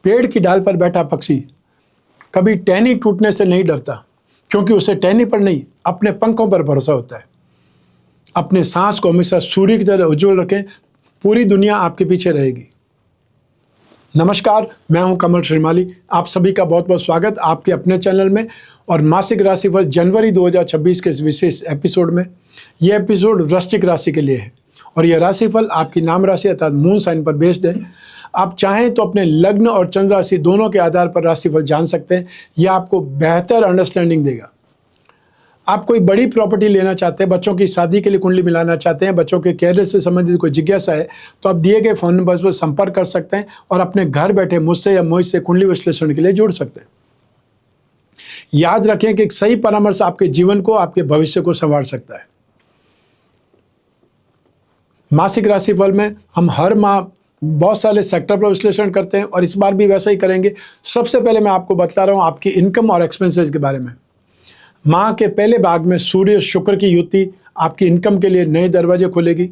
पेड़ की डाल पर बैठा पक्षी कभी टहनी टूटने से नहीं डरता, क्योंकि उसे टहनी पर नहीं, अपने पंखों पर भरोसा होता है। अपने सांस को हमेशा सूर्य की तरह उज्जवल रखें, पूरी दुनिया आपके पीछे रहेगी। नमस्कार, मैं हूं कमल श्रीमाली। आप सभी का बहुत बहुत स्वागत आपके अपने चैनल में और मासिक राशिफल जनवरी 2026 के इस विशेष एपिसोड में। यह एपिसोड वृश्चिक राशि के लिए है और यह राशिफल आपकी नाम राशि अर्थात मून साइन पर बेस्ड है। आप चाहें तो अपने लग्न और चंद्र राशि दोनों के आधार पर राशिफल जान सकते हैं। यह आपको बेहतर अंडरस्टैंडिंग देगा। आप कोई बड़ी प्रॉपर्टी लेना चाहते हैं, बच्चों की शादी के लिए कुंडली मिलाना चाहते हैं, बच्चों के कैरियर से संबंधित कोई जिज्ञासा है, तो आप दिए गए फोन नंबर पर संपर्क कर सकते हैं और अपने घर बैठे मुझसे या मुझसे कुंडली विश्लेषण के लिए जुड़ सकते हैं। याद रखें कि एक सही परामर्श आपके जीवन को, आपके भविष्य को संवार सकता है। मासिक राशिफल में हम हर माह बहुत सारे सेक्टर पर विश्लेषण करते हैं और इस बार भी वैसा ही करेंगे। सबसे पहले मैं आपको बता रहा हूं आपकी इनकम और एक्सपेंसेस के बारे में। माह के पहले भाग में सूर्य शुक्र की युति आपकी इनकम के लिए नए दरवाजे खोलेगी।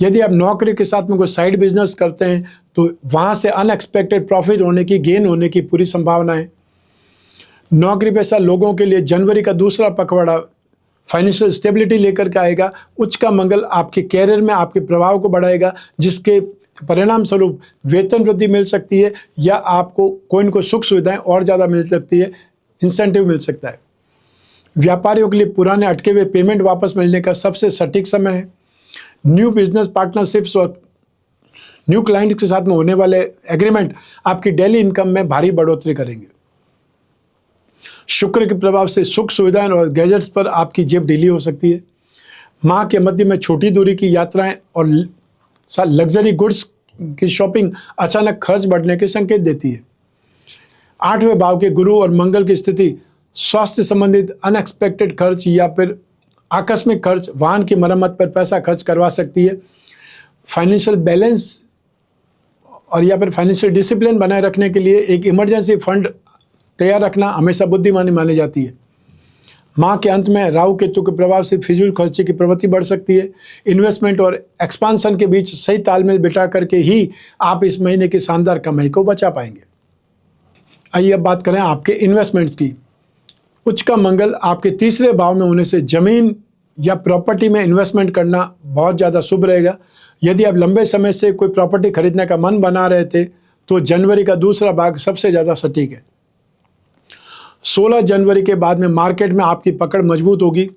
यदि आप नौकरी के साथ में कोई साइड बिजनेस करते हैं तो वहां से अनएक्सपेक्टेड प्रॉफिट होने की, गेन होने की पूरी संभावना है। नौकरी पेशा लोगों के लिए जनवरी का दूसरा पखवाड़ा फाइनेंशियल स्टेबिलिटी लेकर के आएगा। उच्च का मंगल आपके कैरियर में आपके प्रभाव को बढ़ाएगा, जिसके परिणाम स्वरूप वेतन वृद्धि मिल सकती है या आपको कोई न कोई सुख सुविधाएं और ज़्यादा मिल सकती है, इंसेंटिव मिल सकता है। व्यापारियों के लिए पुराने अटके हुए पेमेंट वापस मिलने का सबसे सटीक समय है। न्यू बिजनेस पार्टनरशिप्स और न्यू क्लाइंट्स के साथ में होने वाले एग्रीमेंट आपकी डेली इनकम में भारी बढ़ोतरी करेंगे। शुक्र के प्रभाव से सुख सुविधाएं और गैजेट्स पर आपकी जेब ढीली हो सकती है। माह के मध्य में छोटी दूरी की यात्राएं और लग्जरी गुड्स की शॉपिंग अचानक खर्च बढ़ने के संकेत देती है। 8वें भाव के गुरु और मंगल की स्थिति स्वास्थ्य संबंधित अनएक्सपेक्टेड खर्च या फिर आकस्मिक खर्च, वाहन की मरम्मत पर पैसा खर्च करवा सकती है। फाइनेंशियल बैलेंस और या फिर फाइनेंशियल डिसिप्लिन बनाए रखने के लिए एक इमरजेंसी फंड तैयार रखना हमेशा बुद्धिमानी मानी जाती है। माह के अंत में राहु केतु के प्रभाव से फिजूल खर्चे की प्रवृत्ति बढ़ सकती है। इन्वेस्टमेंट और एक्सपांशन के बीच सही तालमेल बिठा करके ही आप इस महीने की शानदार कमाई को बचा पाएंगे। आइए अब बात करें आपके इन्वेस्टमेंट्स की। उच्च का मंगल आपके तीसरे भाव में होने से जमीन या प्रॉपर्टी में इन्वेस्टमेंट करना बहुत ज़्यादा शुभ रहेगा। यदि आप लंबे समय से कोई प्रॉपर्टी खरीदने का मन बना रहे थे तो जनवरी का दूसरा भाग सबसे ज़्यादा सटीक है। 16 जनवरी के बाद में मार्केट में आपकी पकड़ मजबूत होगी।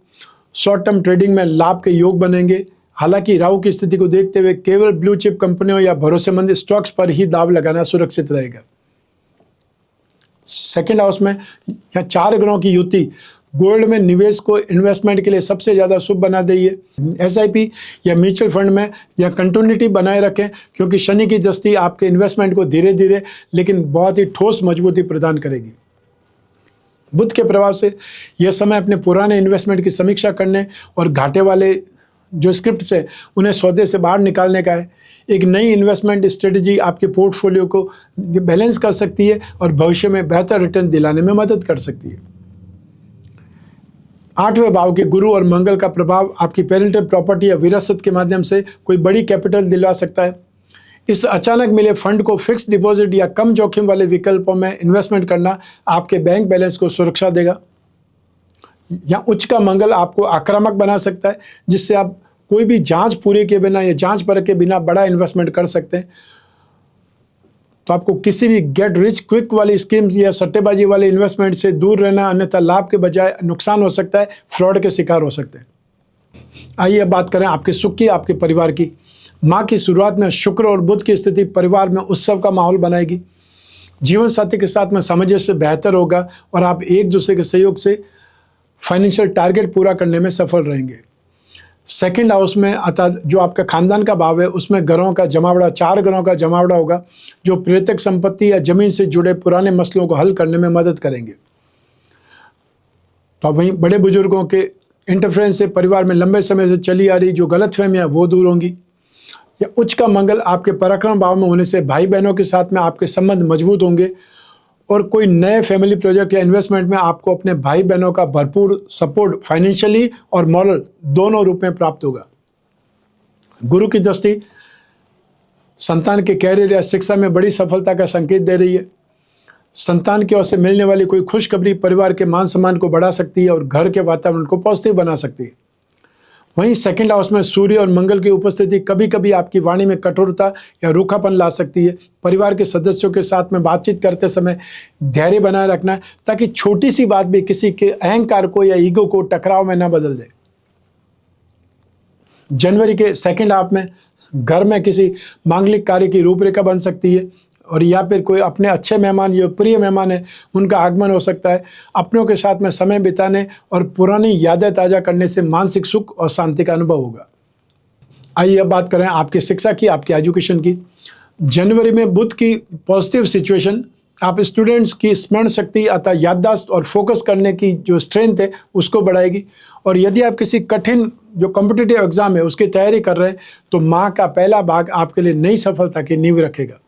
शॉर्ट टर्म ट्रेडिंग में लाभ के योग बनेंगे। हालांकि राहु की स्थिति को देखते हुए केवल ब्लू चिप कंपनियों या भरोसेमंद स्टॉक्स पर ही दाव लगाना सुरक्षित रहेगा। सेकेंड हाउस में या 4 ग्रहों की युति गोल्ड में निवेश को इन्वेस्टमेंट के लिए सबसे ज़्यादा शुभ बना देगी। एसआईपी या म्यूचुअल फंड में या कंटिन्यूटी बनाए रखें, क्योंकि शनि की दृष्टि आपके इन्वेस्टमेंट को धीरे धीरे लेकिन बहुत ही ठोस मजबूती प्रदान करेगी। बुध के प्रभाव से यह समय अपने पुराने इन्वेस्टमेंट की समीक्षा करने और घाटे वाले जो स्क्रिप्ट्स है उन्हें सौदे से बाहर निकालने का है। एक नई इन्वेस्टमेंट स्ट्रेटजी आपके पोर्टफोलियो को बैलेंस कर सकती है और भविष्य में बेहतर रिटर्न दिलाने में मदद कर सकती है। 8वें भाव के गुरु और मंगल का प्रभाव आपकी पेरेंटल प्रॉपर्टी या विरासत के माध्यम से कोई बड़ी कैपिटल दिला सकता है। इस अचानक मिले फंड को फिक्स्ड डिपॉजिट या कम जोखिम वाले विकल्पों में इन्वेस्टमेंट करना आपके बैंक बैलेंस को सुरक्षा देगा। या उच्च का मंगल आपको आक्रामक बना सकता है, जिससे आप कोई भी जांच पूरे के बिना या जांच परख के बिना बड़ा इन्वेस्टमेंट कर सकते हैं। तो आपको किसी भी गेट रिच क्विक वाली स्कीम्स या सट्टेबाजी वाले इन्वेस्टमेंट से दूर रहना, अन्यथा लाभ के बजाय नुकसान हो सकता है, फ्रॉड के शिकार हो सकते हैं। आइए अब बात करें आपके सुख की, आपके परिवार की। माह की शुरुआत में शुक्र और बुध की स्थिति परिवार में उत्सव का माहौल बनाएगी। जीवन साथी के साथ में सामंजस्य बेहतर होगा और आप एक दूसरे के सहयोग से फाइनेंशियल टारगेट पूरा करने में सफल रहेंगे। सेकंड हाउस में अर्थात जो आपका खानदान का भाव है उसमें ग्रहों का जमावड़ा, 4 ग्रहों का जमावड़ा होगा, जो प्रेतक संपत्ति या जमीन से जुड़े पुराने मसलों को हल करने में मदद करेंगे। तो वहीं बड़े बुजुर्गों के इंटरफेरेंस से परिवार में लंबे समय से चली आ रही जो गलतफहमियां वो दूर होंगी। या उच्च का मंगल आपके पराक्रम भाव में होने से भाई बहनों के साथ में आपके संबंध मजबूत होंगे और कोई नए फैमिली प्रोजेक्ट या इन्वेस्टमेंट में आपको अपने भाई बहनों का भरपूर सपोर्ट फाइनेंशियली और मॉरल दोनों रूप में प्राप्त होगा। गुरु की दृष्टि संतान के कैरियर या शिक्षा में बड़ी सफलता का संकेत दे रही है। संतान की ओर से मिलने वाली कोई खुशखबरी परिवार के मान सम्मान को बढ़ा सकती है और घर के वातावरण को पॉजिटिव बना सकती है। वहीं सेकंड हाउस में सूर्य और मंगल की उपस्थिति कभी कभी आपकी वाणी में कठोरता या रूखापन ला सकती है। परिवार के सदस्यों के साथ में बातचीत करते समय धैर्य बनाए रखना है, ताकि छोटी सी बात भी किसी के अहंकार को या ईगो को टकराव में न बदल दे। जनवरी के सेकंड हाफ में घर में किसी मांगलिक कार्य की रूपरेखा बन सकती है, और या फिर कोई अपने अच्छे मेहमान या प्रिय मेहमान है उनका आगमन हो सकता है। अपनों के साथ में समय बिताने और पुरानी यादें ताज़ा करने से मानसिक सुख और शांति का अनुभव होगा। आइए अब बात करें आपकी शिक्षा की, आपकी एजुकेशन की। जनवरी में बुध की पॉजिटिव सिचुएशन आप स्टूडेंट्स की स्मरण शक्ति अर्थात याददाश्त और फोकस करने की जो स्ट्रेंथ है उसको बढ़ाएगी। और यदि आप किसी कठिन जो कॉम्पिटिटिव एग्जाम है उसकी तैयारी कर रहे हैं तो माह का पहला भाग आपके लिए नई सफलता की नींव रखेगा।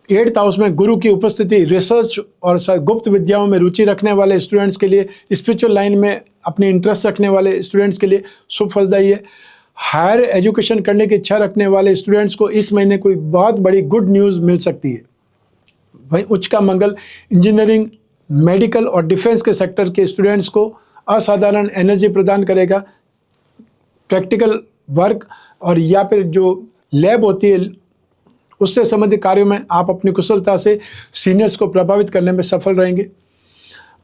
8th हाउस में गुरु की उपस्थिति रिसर्च और गुप्त विद्याओं में रुचि रखने वाले स्टूडेंट्स के लिए, स्पिरिचुअल लाइन में अपनी इंटरेस्ट रखने वाले स्टूडेंट्स के लिए शुभ फलदायी है। हायर एजुकेशन करने की इच्छा रखने वाले स्टूडेंट्स को इस महीने कोई बहुत बड़ी गुड न्यूज़ मिल सकती है। वहीं उच्च का मंगल इंजीनियरिंग, मेडिकल और डिफेंस के सेक्टर के स्टूडेंट्स को असाधारण एनर्जी प्रदान करेगा। प्रैक्टिकल वर्क और या फिर जो लैब होती है उससे संबंधित कार्यों में आप अपनी कुशलता से सीनियर्स को प्रभावित करने में सफल रहेंगे।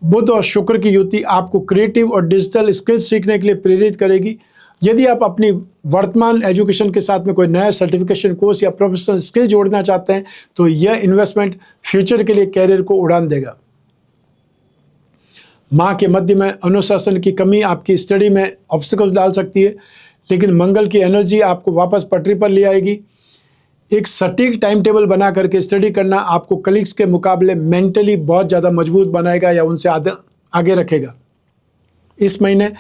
बुध और शुक्र की युति आपको क्रिएटिव और डिजिटल स्किल्स सीखने के लिए प्रेरित करेगी। यदि आप अपनी वर्तमान एजुकेशन के साथ में कोई नया सर्टिफिकेशन कोर्स या प्रोफेशनल स्किल जोड़ना चाहते हैं तो यह इन्वेस्टमेंट फ्यूचर के लिए कैरियर को उड़ान देगा। माह के मध्य में अनुशासन की कमी आपकी स्टडी में ऑब्स्टिकल्स डाल सकती है, लेकिन मंगल की एनर्जी आपको वापस पटरी पर ले आएगी। एक सटीक टाइम टेबल बना करके स्टडी करना आपको कलीग्स के मुकाबले मेंटली बहुत ज़्यादा मजबूत बनाएगा या उनसे आगे रखेगा। इस महीने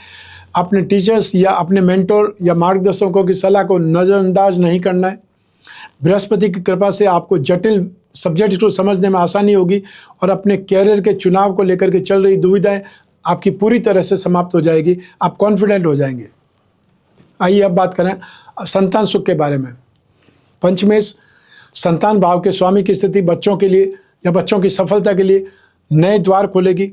अपने टीचर्स या अपने मेंटोर या मार्गदर्शकों की सलाह को नज़रअंदाज नहीं करना है। बृहस्पति की कृपा से आपको जटिल सब्जेक्ट्स को समझने में आसानी होगी और अपने कैरियर के चुनाव को लेकर के चल रही दुविधाएं आपकी पूरी तरह से समाप्त हो जाएगी। आप कॉन्फिडेंट हो जाएंगे। आइए अब बात करें संतान सुख के बारे में। पंचमेश संतान भाव के स्वामी की स्थिति बच्चों के लिए या बच्चों की सफलता के लिए नए द्वार खोलेगी।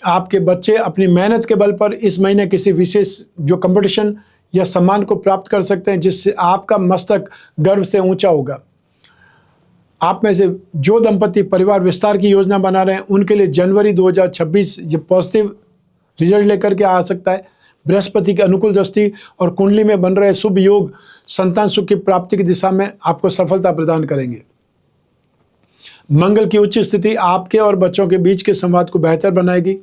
आपके बच्चे अपनी मेहनत के बल पर इस महीने किसी विशेष जो कंपटीशन या सम्मान को प्राप्त कर सकते हैं, जिससे आपका मस्तक गर्व से ऊंचा होगा। आप में से जो दंपति परिवार विस्तार की योजना बना रहे हैं उनके लिए जनवरी 2026 ये पॉजिटिव रिजल्ट लेकर के आ सकता है। बृहस्पति की अनुकूल दृष्टि और कुंडली में बन रहे शुभ योग संतान सुख की प्राप्ति की दिशा में आपको सफलता प्रदान करेंगे। मंगल की उच्च स्थिति आपके और बच्चों के बीच के संवाद को बेहतर बनाएगी।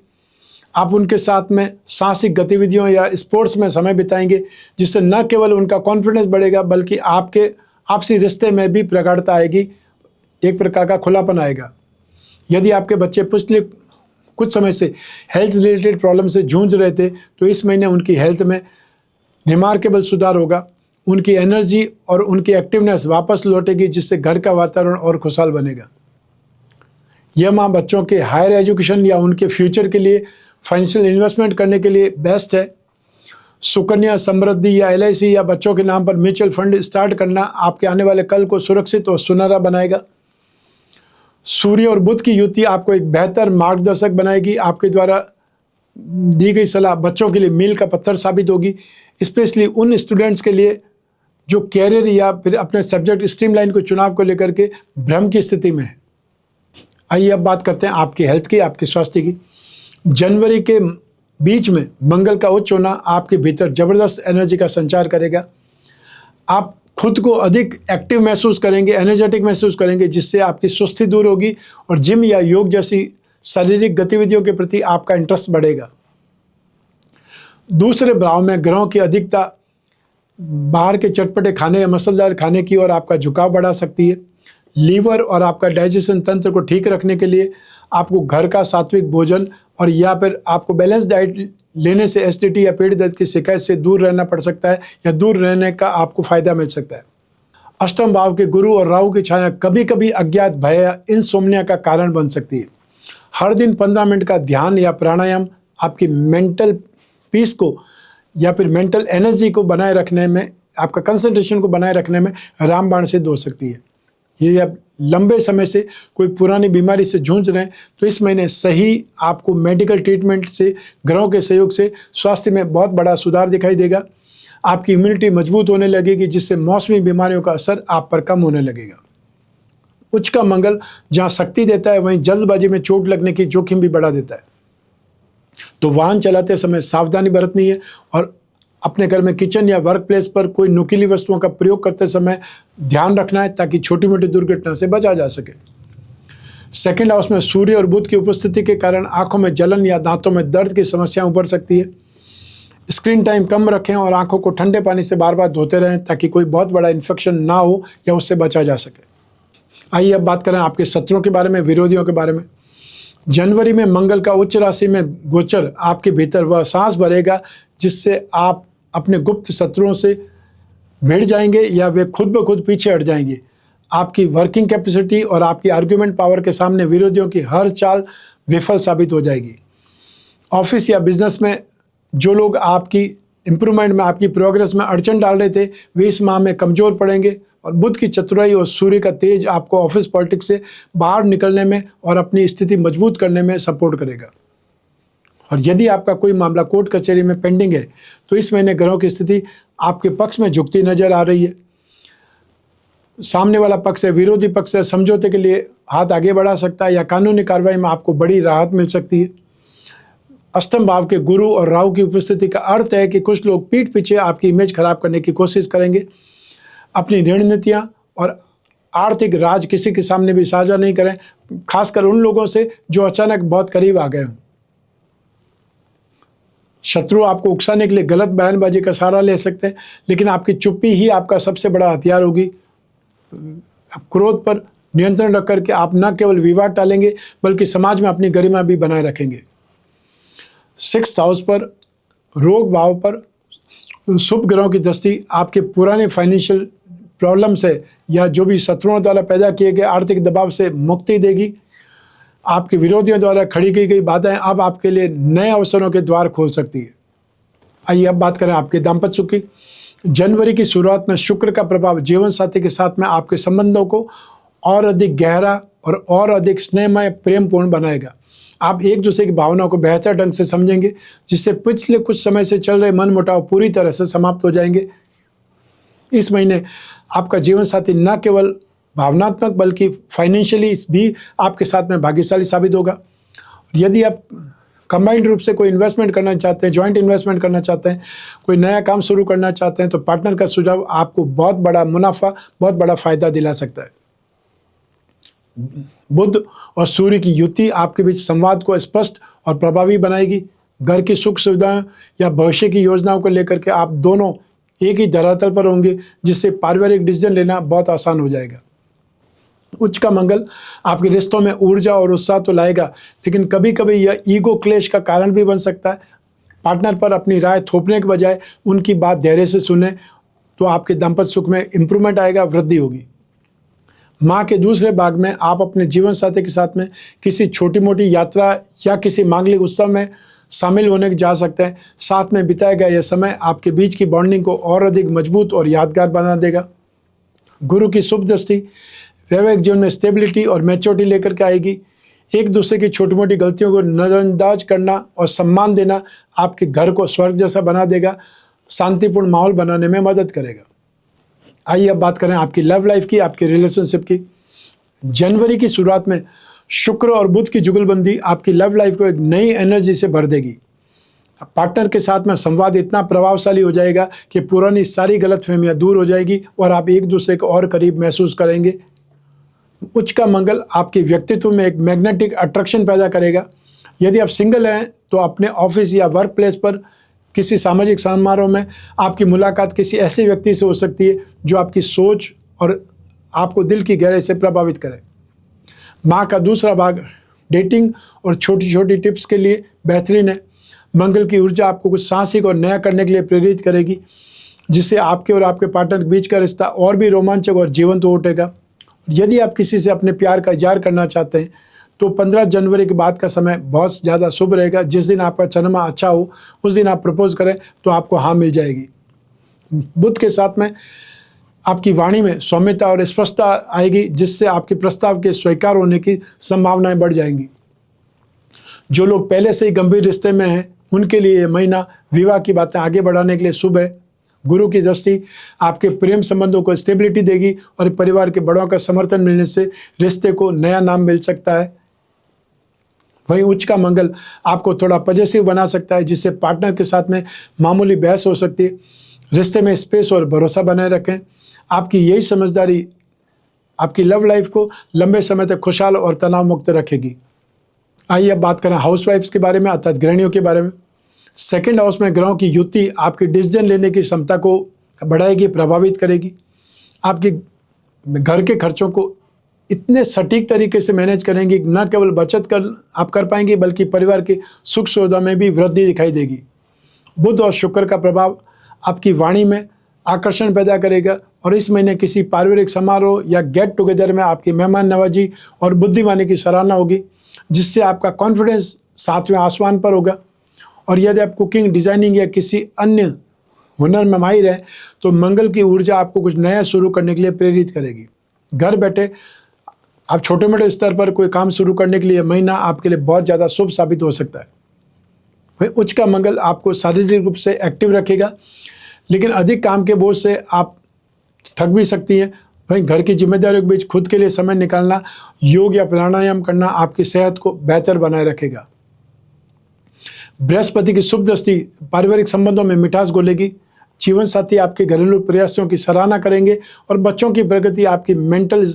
आप उनके साथ में साहसिक गतिविधियों या स्पोर्ट्स में समय बिताएंगे, जिससे न केवल उनका कॉन्फिडेंस बढ़ेगा बल्कि आपके आपसी रिश्ते में भी प्रगाढ़ता आएगी, एक प्रकार का खुलापन आएगा। यदि आपके बच्चे पिछले कुछ समय से हेल्थ रिलेटेड प्रॉब्लम से जूझ रहे थे तो इस महीने उनकी हेल्थ में रिमार्केबल सुधार होगा। उनकी एनर्जी और उनकी एक्टिवनेस वापस लौटेगी, जिससे घर का वातावरण और खुशहाल बनेगा। यह माह बच्चों के हायर एजुकेशन या उनके फ्यूचर के लिए फाइनेंशियल इन्वेस्टमेंट करने के लिए बेस्ट है। सुकन्या समृद्धि या LIC या बच्चों के नाम पर म्यूचुअल फंड स्टार्ट करना आपके आने वाले कल को सुरक्षित और सुनहरा बनाएगा। सूर्य और बुध की युति आपको एक बेहतर मार्गदर्शक बनाएगी। आपके द्वारा दी गई सलाह बच्चों के लिए मील का पत्थर साबित होगी, स्पेशली उन स्टूडेंट्स के लिए जो कैरियर या फिर अपने सब्जेक्ट स्ट्रीमलाइन को चुनाव को लेकर के भ्रम की स्थिति में है। आइए अब बात करते हैं आपकी हेल्थ की, आपके स्वास्थ्य की। जनवरी के बीच में मंगल का उच्च होना आपके भीतर जबरदस्त एनर्जी का संचार करेगा। आप खुद को अधिक एक्टिव महसूस करेंगे, एनर्जेटिक महसूस करेंगे, जिससे आपकी सुस्ती दूर होगी और जिम या योग जैसी शारीरिक गतिविधियों के प्रति आपका इंटरेस्ट बढ़ेगा। दूसरे भाव में ग्रहों की अधिकता बाहर के चटपटे खाने या मसालेदार खाने की ओर आपका झुकाव बढ़ा सकती है। लीवर और आपका डाइजेशन तंत्र को ठीक रखने के लिए आपको घर का सात्विक भोजन और या फिर आपको बैलेंस डाइट लेने से एसिडिटी या पेट दर्द की शिकायत से दूर रहना पड़ सकता है या दूर रहने का आपको फायदा मिल सकता है। अष्टम भाव के गुरु और राहु की छाया कभी कभी अज्ञात भय या इंसोम्निया का कारण बन सकती है। हर दिन 15 मिनट का ध्यान या प्राणायाम आपकी मेंटल पीस को या फिर मेंटल एनर्जी को बनाए रखने में आपका कंसंट्रेशन को बनाए रखने में रामबाण सिद्ध हो सकती है। यदि आप लंबे समय से कोई पुरानी बीमारी से जूझ रहे हैं तो इस महीने सही आपको मेडिकल ट्रीटमेंट से, ग्रहों के सहयोग से स्वास्थ्य में बहुत बड़ा सुधार दिखाई देगा। आपकी इम्यूनिटी मजबूत होने लगेगी, जिससे मौसमी बीमारियों का असर आप पर कम होने लगेगा। उच्च का मंगल जहाँ शक्ति देता है, वहीं जल्दबाजी में चोट लगने की जोखिम भी बढ़ा देता है। तो वाहन चलाते समय सावधानी बरतनी है और अपने घर में किचन या वर्क प्लेस पर कोई नुकीली वस्तुओं का प्रयोग करते समय ध्यान रखना है, ताकि छोटी मोटी दुर्घटना से बचा जा सके। सेकंड हाउस में सूर्य और बुध की उपस्थिति के कारण आंखों में जलन या दांतों में दर्द की समस्या उभर सकती है। स्क्रीन टाइम कम रखें और आंखों को ठंडे पानी से बार बार धोते रहें, ताकि कोई बहुत बड़ा इन्फेक्शन ना हो या उससे बचा जा सके। आइए अब बात करें आपके शत्रुओं के बारे में, विरोधियों के बारे में। जनवरी में मंगल का उच्च राशि में गोचर आपके भीतर वह साहस भरेगा, जिससे आप अपने गुप्त शत्रुओं से भिड़ जाएंगे या वे खुद ब खुद पीछे हट जाएंगे। आपकी वर्किंग कैपेसिटी और आपकी आर्ग्यूमेंट पावर के सामने विरोधियों की हर चाल विफल साबित हो जाएगी। ऑफिस या बिजनेस में जो लोग आपकी इम्प्रूवमेंट में, आपकी प्रोग्रेस में अड़चन डाल रहे थे, वे इस माह में कमज़ोर पड़ेंगे और बुध की चतुराई और सूर्य का तेज आपको ऑफिस पॉलिटिक्स से बाहर निकलने में और अपनी स्थिति मजबूत करने में सपोर्ट करेगा। और यदि आपका कोई मामला कोर्ट कचहरी में पेंडिंग है तो इस महीने ग्रहों की स्थिति आपके पक्ष में झुकती नजर आ रही है। सामने वाला पक्ष है, विरोधी पक्ष है, समझौते के लिए हाथ आगे बढ़ा सकता है या कानूनी कार्रवाई में आपको बड़ी राहत मिल सकती है। अष्टम भाव के गुरु और राहु की उपस्थिति का अर्थ है कि कुछ लोग पीठ पीछे आपकी इमेज खराब करने की कोशिश करेंगे। अपनी रणनीतियां और आर्थिक राज किसी के सामने भी साझा नहीं करें, खासकर उन लोगों से जो अचानक बहुत करीब आ गए हों। शत्रु आपको उकसाने के लिए गलत बयानबाजी का सहारा ले सकते हैं, लेकिन आपकी चुप्पी ही आपका सबसे बड़ा हथियार होगी। क्रोध पर नियंत्रण रख करके आप न केवल विवाद टालेंगे, बल्कि समाज में अपनी गरिमा भी बनाए रखेंगे। सिक्स्थ हाउस पर, रोग भाव पर शुभ ग्रहों की दृष्टि आपके पुराने फाइनेंशियल प्रॉब्लम से या जो भी शत्रुओं द्वारा पैदा किए गए आर्थिक दबाव से मुक्ति देगी। आपके विरोधियों द्वारा खड़ी की गई बाधाएं अब आपके लिए नए अवसरों के द्वार खोल सकती है। आइए अब बात करें आपके दाम्पत्य सुख की। जनवरी की शुरुआत में शुक्र का प्रभाव जीवन साथी के साथ में आपके संबंधों को और अधिक गहरा और अधिक स्नेहमय, प्रेमपूर्ण बनाएगा। आप एक दूसरे की भावनाओं को बेहतर ढंग से समझेंगे, जिससे पिछले कुछ समय से चल रहे मनमुटाव पूरी तरह से समाप्त हो जाएंगे। इस महीने आपका जीवन साथी न केवल भावनात्मक बल्कि फाइनेंशियली भी आपके साथ में भाग्यशाली साबित होगा। यदि आप कंबाइंड रूप से कोई इन्वेस्टमेंट करना चाहते हैं, जॉइंट इन्वेस्टमेंट करना चाहते हैं, कोई नया काम शुरू करना चाहते हैं, तो पार्टनर का सुझाव आपको बहुत बड़ा मुनाफा, बहुत बड़ा फायदा दिला सकता है। बुध और सूर्य की युति आपके बीच संवाद को स्पष्ट और प्रभावी बनाएगी। घर की सुख सुविधाएं या भविष्य की योजनाओं को लेकर के आप दोनों एक ही धरातल पर होंगे, जिससे पारिवारिक डिसीजन लेना बहुत आसान हो जाएगा। उच्च का मंगल आपके रिश्तों में ऊर्जा और उत्साह तो लाएगा, लेकिन कभी कभी यह ईगो क्लेश का कारण भी बन सकता है। पार्टनर पर अपनी राय थोपने के बजाय उनकी बात धैर्य से सुने तो आपके दाम्पत्य सुख में इंप्रूवमेंट आएगा, वृद्धि होगी। माह के दूसरे भाग में आप अपने जीवन साथी के साथ में किसी छोटी मोटी यात्रा या किसी मांगलिक उत्सव में शामिल होने जा सकते हैं। साथ में बिताया गया यह समय आपके बीच की बॉन्डिंग को और अधिक मजबूत और यादगार बना देगा। गुरु की शुभ दृष्टि वैवाहिक जीवन में स्टेबिलिटी और मैच्योरिटी लेकर के आएगी। एक दूसरे की छोटी मोटी गलतियों को नज़रअंदाज करना और सम्मान देना आपके घर को स्वर्ग जैसा बना देगा, शांतिपूर्ण माहौल बनाने में मदद करेगा। आइए अब बात करें आपकी लव लाइफ की, आपकी रिलेशनशिप की। जनवरी की शुरुआत में शुक्र और बुध की जुगलबंदी आपकी लव लाइफ को एक नई एनर्जी से भर देगी। पार्टनर के साथ में संवाद इतना प्रभावशाली हो जाएगा कि पुरानी सारी गलतफहमियां दूर हो जाएगी और आप एक दूसरे को और करीब महसूस करेंगे। उच्च का मंगल आपके व्यक्तित्व में एक मैग्नेटिक अट्रैक्शन पैदा करेगा। यदि आप सिंगल हैं तो अपने ऑफिस या वर्क प्लेस पर किसी सामाजिक समारोह में आपकी मुलाकात किसी ऐसे व्यक्ति से हो सकती है जो आपकी सोच और आपको दिल की गहराई से प्रभावित करे। माह का दूसरा भाग डेटिंग और छोटी छोटी टिप्स के लिए बेहतरीन है। मंगल की ऊर्जा आपको कुछ साहसिक और नया करने के लिए प्रेरित करेगी, जिससे आपके और आपके पार्टनर के बीच का रिश्ता और भी रोमांचक और जीवंत हो उठेगा। यदि आप किसी से अपने प्यार का इजहार करना चाहते हैं तो 15 जनवरी के बाद का समय बहुत ज़्यादा शुभ रहेगा। जिस दिन आपका चंद्रमा अच्छा हो उस दिन आप प्रपोज करें तो आपको हाँ मिल जाएगी। बुध के साथ में आपकी वाणी में सौम्यता और स्पष्टता आएगी, जिससे आपके प्रस्ताव के स्वीकार होने की संभावनाएं बढ़ जाएंगी। जो लोग पहले से ही गंभीर रिश्ते में हैं, उनके लिए ये महीना विवाह की बातें आगे बढ़ाने के लिए शुभ है। गुरु की दृष्टि आपके प्रेम संबंधों को स्टेबिलिटी देगी और परिवार के बड़ों का समर्थन मिलने से रिश्ते को नया नाम मिल सकता है। वहीं उच्च का मंगल आपको थोड़ा पॉजिटिव बना सकता है, जिससे पार्टनर के साथ में मामूली बहस हो सकती है। रिश्ते में स्पेस और भरोसा बनाए रखें। आपकी यही समझदारी आपकी लव लाइफ को लंबे समय तक खुशहाल और तनाव मुक्त रखेगी। आइए अब बात करें हाउसवाइफ्स के बारे में, अर्थात गृहिणियों के बारे में। सेकंड हाउस में ग्रहों की युति आपकी डिसीजन लेने की क्षमता को बढ़ाएगी, प्रभावित करेगी। आपके घर के खर्चों को इतने सटीक तरीके से मैनेज करेंगी, न केवल बचत आप कर पाएंगे, बल्कि परिवार की सुख सुविधा में भी वृद्धि दिखाई देगी। बुध और शुक्र का प्रभाव आपकी वाणी में आकर्षण पैदा करेगा और इस महीने किसी पारिवारिक समारोह या गेट टुगेदर में आपकी मेहमान नवाजी और बुद्धिमानी की सराहना होगी, जिससे आपका कॉन्फिडेंस 7वें आसमान पर होगा। और यदि आप कुकिंग, डिजाइनिंग या किसी अन्य हुनर में माहिर हैं, तो मंगल की ऊर्जा आपको कुछ नया शुरू करने के लिए प्रेरित करेगी। घर बैठे आप छोटे मोटे स्तर पर कोई काम शुरू करने के लिए महीना आपके लिए बहुत ज़्यादा शुभ साबित हो सकता है। वही उच्च का मंगल आपको शारीरिक रूप से एक्टिव रखेगा, लेकिन अधिक काम के बोझ से आप थक भी सकती हैं। वहीं घर की जिम्मेदारियों के बीच खुद के लिए समय निकालना, योग या प्राणायाम करना आपकी सेहत को बेहतर बनाए रखेगा। बृहस्पति की शुभ दृष्टि पारिवारिक संबंधों में मिठास घोलेगी। जीवन साथी आपके घरेलू प्रयासों की सराहना करेंगे और बच्चों की प्रगति आपकी मेंटल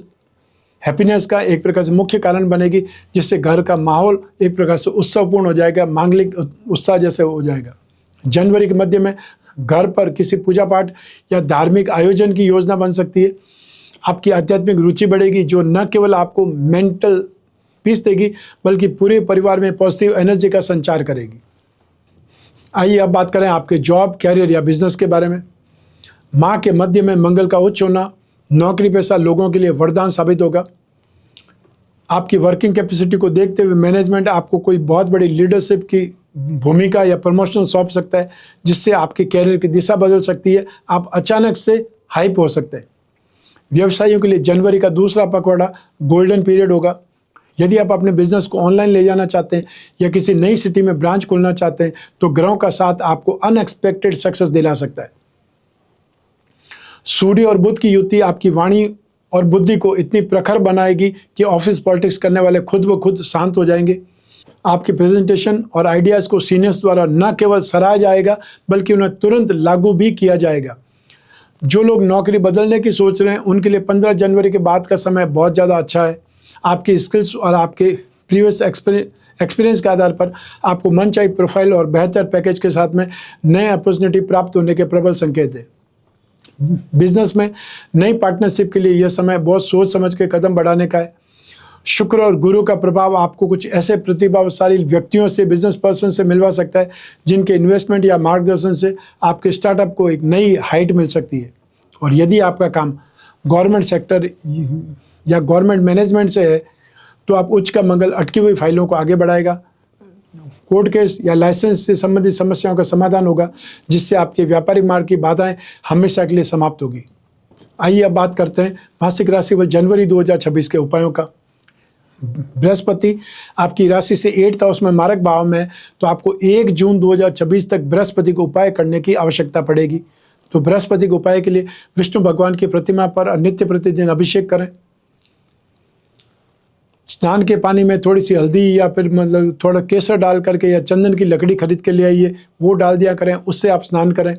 हैप्पीनेस का एक प्रकार से मुख्य कारण बनेगी, जिससे घर का माहौल एक प्रकार से उत्सवपूर्ण हो जाएगा, मांगलिक उत्साह जैसे हो जाएगा। जनवरी के मध्य में घर पर किसी पूजा पाठ या धार्मिक आयोजन की योजना बन सकती है। आपकी आध्यात्मिक रुचि बढ़ेगी, जो न केवल आपको मेंटल पीस देगी, बल्कि पूरे परिवार में पॉजिटिव एनर्जी का संचार करेगी। आइए अब बात करें आपके जॉब, कैरियर या बिजनेस के बारे में। माह के मध्य में मंगल का उच्च होना नौकरी पेशा लोगों के लिए वरदान साबित होगा। आपकी वर्किंग कैपेसिटी को देखते हुए मैनेजमेंट आपको कोई बहुत बड़ी लीडरशिप की भूमिका या प्रमोशन सौंप सकता है, जिससे आपके कैरियर की दिशा बदल सकती है। आप अचानक से हाइप हो सकते हैं। व्यवसायियों के लिए जनवरी का दूसरा पखवाड़ा गोल्डन पीरियड होगा। यदि आप अपने बिजनेस को ऑनलाइन ले जाना चाहते हैं या किसी नई सिटी में ब्रांच खोलना चाहते हैं, तो ग्रहों का साथ आपको अनएक्सपेक्टेड सक्सेस दिला सकता है। सूर्य और बुध की युति आपकी वाणी और बुद्धि को इतनी प्रखर बनाएगी कि ऑफिस पॉलिटिक्स करने वाले खुद ब खुद शांत हो जाएंगे। आपके प्रेजेंटेशन और आइडियाज़ को सीनियर्स द्वारा न केवल सराहा जाएगा, बल्कि उन्हें तुरंत लागू भी किया जाएगा। जो लोग नौकरी बदलने की सोच रहे हैं, उनके लिए 15 जनवरी के बाद का समय बहुत ज़्यादा अच्छा है। आपकी स्किल्स और आपके प्रीवियस एक्सपीरियंस के आधार पर आपको मनचाही प्रोफाइल और बेहतर पैकेज के साथ में नए अपॉर्चुनिटी प्राप्त होने के प्रबल संकेत है। बिजनेस में नई पार्टनरशिप के लिए यह समय बहुत सोच समझ के कदम बढ़ाने का है। शुक्र और गुरु का प्रभाव आपको कुछ ऐसे प्रतिभाशाली व्यक्तियों से, बिजनेस पर्सन से मिलवा सकता है, जिनके इन्वेस्टमेंट या मार्गदर्शन से आपके स्टार्टअप को एक नई हाइट मिल सकती है। और यदि आपका काम गवर्नमेंट सेक्टर या गवर्नमेंट मैनेजमेंट से है, तो आप उच्च का मंगल अटकी हुई फाइलों को आगे बढ़ाएगा। कोर्ट केस या लाइसेंस से संबंधित समस्याओं का समाधान होगा, जिससे आपके व्यापारिक मार्ग की बाधाएं हमेशा के लिए समाप्त होगी। आइए अब बात करते हैं मासिक राशि व जनवरी 2026 के उपायों का। बृहस्पति आपकी राशि से 8th हाउस में मारक भाव में है, तो आपको 1 जून 2026 तक बृहस्पति को उपाय करने की आवश्यकता पड़ेगी। तो बृहस्पति के उपाय के लिए विष्णु भगवान की प्रतिमा पर नित्य प्रतिदिन अभिषेक करें। स्नान के पानी में थोड़ी सी हल्दी या फिर मतलब थोड़ा केसर डाल करके या चंदन की लकड़ी खरीद के ले आइए, वो डाल दिया करें, उससे आप स्नान करें।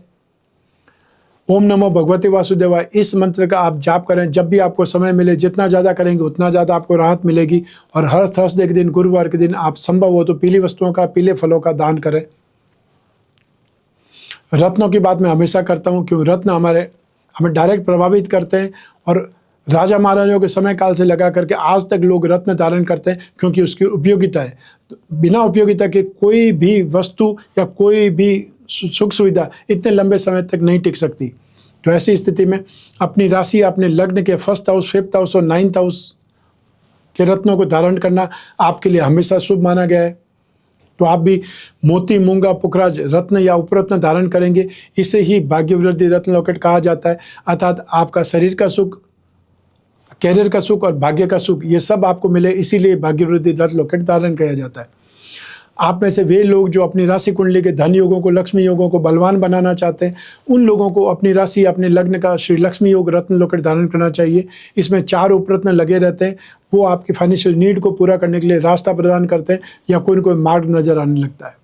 ओम नमो भगवते वासुदेवाय, इस मंत्र का आप जाप करें। जब भी आपको समय मिले, जितना ज़्यादा करेंगे उतना ज़्यादा आपको राहत मिलेगी। और हर थर्सडे के दिन, गुरुवार के दिन आप संभव हो तो पीली वस्तुओं का, पीले फलों का दान करें। रत्नों की बात मैं हमेशा करता हूँ, क्योंकि रत्न हमें डायरेक्ट प्रभावित करते हैं। और राजा महाराजाओं के समय काल से लगा करके आज तक लोग रत्न धारण करते हैं, क्योंकि उसकी उपयोगिता है। बिना उपयोगिता के कोई भी वस्तु या कोई भी सुख सुविधा इतने लंबे समय तक नहीं टिक सकती। तो ऐसी स्थिति में अपनी राशि, अपने लग्न के 1st हाउस, 5th हाउस और 9th हाउस के रत्नों को धारण करना आपके लिए हमेशा शुभ माना गया है। तो आप भी मोती, मूंगा, पुखराज, रत्न या उपरत्न धारण करेंगे। इसे ही भाग्यवृद्धि रत्न लॉकेट कहा जाता है। अर्थात आपका शरीर का सुख, कैरियर का सुख और भाग्य का सुख, ये सब आपको मिले, इसीलिए भाग्यवृद्धि रत्न लॉकेट धारण किया जाता है। आप में से वे लोग जो अपनी राशि कुंडली के धन योगों को, लक्ष्मी योगों को बलवान बनाना चाहते हैं, उन लोगों को अपनी राशि, अपने लग्न का श्री लक्ष्मी योग रत्न लॉकेट धारण करना चाहिए। इसमें 4 उपरत्न लगे रहते हैं। वो आपकी फाइनेंशियल नीड को पूरा करने के लिए रास्ता प्रदान करते हैं या कोई न कोई मार्ग नजर आने लगता है।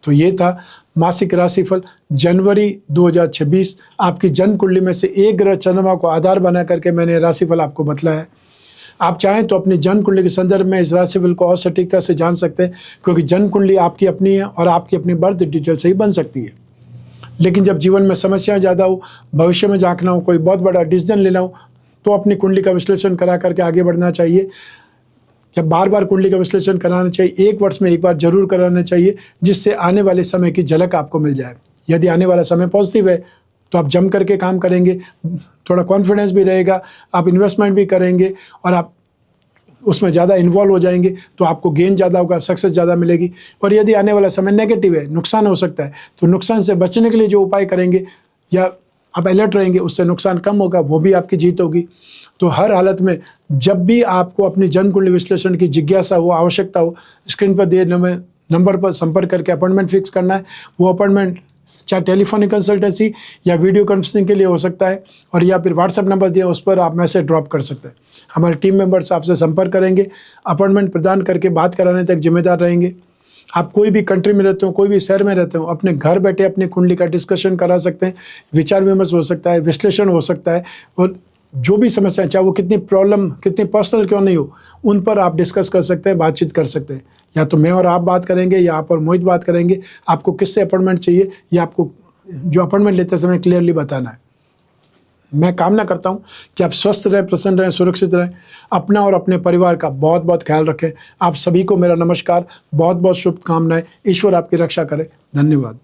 तो ये था मासिक राशिफल जनवरी 2026। आपकी जन्म कुंडली में से एक ग्रह चंद्रमा को आधार बना करके मैंने राशिफल आपको बतलाया है। आप चाहें तो अपनी जन्म कुंडली के संदर्भ में इस राशिफल को और सटीकता से जान सकते हैं, क्योंकि जन्म कुंडली आपकी अपनी है और आपकी अपनी बर्थ डिटेल से ही बन सकती है। लेकिन जब जीवन में समस्याएं ज़्यादा हो, भविष्य में झांकना हो, कोई बहुत बड़ा डिसीजन लेना हो, तो अपनी कुंडली का विश्लेषण करा करके आगे बढ़ना चाहिए। या बार बार कुंडली का विश्लेषण कराना चाहिए, 1 वर्ष में एक बार जरूर कराना चाहिए, जिससे आने वाले समय की झलक आपको मिल जाए। यदि आने वाला समय पॉजिटिव है तो आप जम करके काम करेंगे, थोड़ा कॉन्फिडेंस भी रहेगा, आप इन्वेस्टमेंट भी करेंगे और आप उसमें ज़्यादा इन्वॉल्व हो जाएंगे, तो आपको गेन ज़्यादा होगा, सक्सेस ज़्यादा मिलेगी। और यदि आने वाला समय नेगेटिव है, नुकसान हो सकता है, तो नुकसान से बचने के लिए जो उपाय करेंगे या आप अलर्ट रहेंगे, उससे नुकसान कम होगा, वो भी आपकी जीत होगी। तो हर हालत में जब भी आपको अपनी जन्म कुंडली विश्लेषण की जिज्ञासा हो, आवश्यकता हो, स्क्रीन पर दिए नंबर पर संपर्क करके अपॉइंटमेंट फिक्स करना है। वो अपॉइंटमेंट चाहे टेलीफोनिक कंसल्टेंसी या वीडियो कॉन्फ्रेंसिंग के लिए हो सकता है, और या फिर व्हाट्सएप नंबर दिया, उस पर आप मैसेज ड्रॉप कर सकते हैं। हमारे टीम मेंबर्स आपसे संपर्क करेंगे, अपॉइंटमेंट प्रदान करके बात कराने तक जिम्मेदार रहेंगे। आप कोई भी कंट्री में रहते हो, कोई भी शहर में रहते हो, अपने घर बैठे अपनी कुंडली का डिस्कशन करा सकते हैं, विचार विमर्श हो सकता है, विश्लेषण हो सकता है, और जो भी समस्या, चाहे वो कितनी प्रॉब्लम, कितनी पर्सनल क्यों नहीं हो, उन पर आप डिस्कस कर सकते हैं, बातचीत कर सकते हैं। या तो मैं और आप बात करेंगे या आप और मोहित बात करेंगे। आपको किससे अपॉइंटमेंट चाहिए, या आपको जो अपॉइंटमेंट लेते समय क्लियरली बताना है। मैं कामना करता हूं कि आप स्वस्थ रहें, प्रसन्न रहें, सुरक्षित रहें, अपना और अपने परिवार का बहुत बहुत ख्याल रखें। आप सभी को मेरा नमस्कार, बहुत बहुत शुभकामनाएं। ईश्वर आपकी रक्षा करे। धन्यवाद।